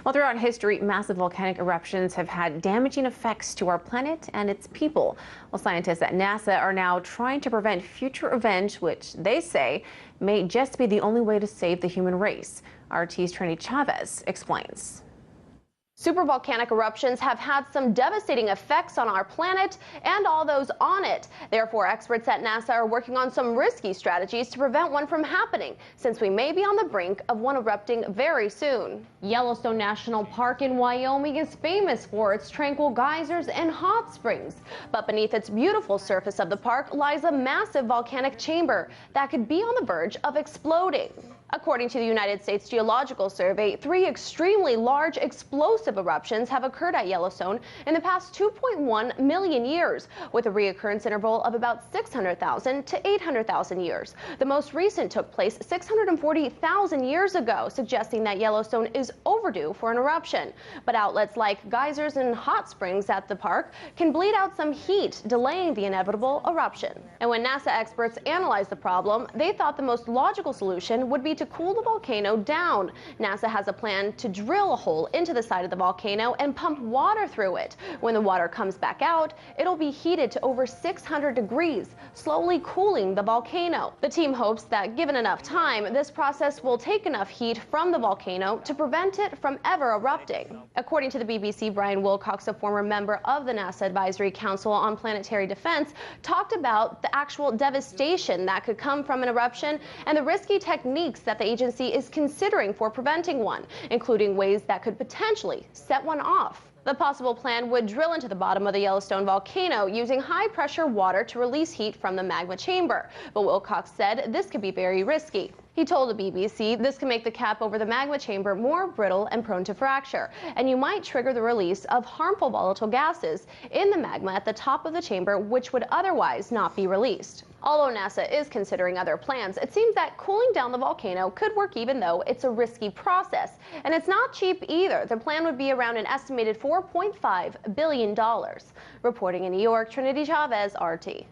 Well, throughout history, massive volcanic eruptions have had damaging effects to our planet and its people. Well, scientists at NASA are now trying to prevent future events, which they say may just be the only way to save the human race. RT's Trinity Chavez explains. Supervolcanic eruptions have had some devastating effects on our planet and all those on it. Therefore, experts at NASA are working on some risky strategies to prevent one from happening, since we may be on the brink of one erupting very soon. Yellowstone National Park in Wyoming is famous for its tranquil geysers and hot springs. But beneath its beautiful surface of the park lies a massive volcanic chamber that could be on the verge of exploding. According to the United States Geological Survey, 3 extremely large explosive eruptions have occurred at Yellowstone in the past 2.1 million years, with a reoccurrence interval of about 600,000 to 800,000 years. The most recent took place 640,000 years ago, suggesting that Yellowstone is overdue for an eruption. But outlets like geysers and hot springs at the park can bleed out some heat, delaying the inevitable eruption. And when NASA experts analyzed the problem, they thought the most logical solution would be to cool the volcano down. NASA has a plan to drill a hole into the side of the volcano and pump water through it. When the water comes back out, it'll be heated to over 600 degrees, slowly cooling the volcano. The team hopes that given enough time, this process will take enough heat from the volcano to prevent it from ever erupting. According to the BBC, Brian Wilcox, a former member of the NASA Advisory Council on Planetary Defense, talked about the actual devastation that could come from an eruption and the risky techniques that the agency is considering for preventing one, including ways that could potentially set one off. The possible plan would drill into the bottom of the Yellowstone volcano using high-pressure water to release heat from the magma chamber. But Wilcox said this could be very risky. He told the BBC this can make the cap over the magma chamber more brittle and prone to fracture, and you might trigger the release of harmful volatile gases in the magma at the top of the chamber, which would otherwise not be released. Although NASA is considering other plans, it seems that cooling down the volcano could work even though it's a risky process. And it's not cheap either. The plan would be around an estimated $4.5 billion. Reporting in New York, Trinity Chavez, RT.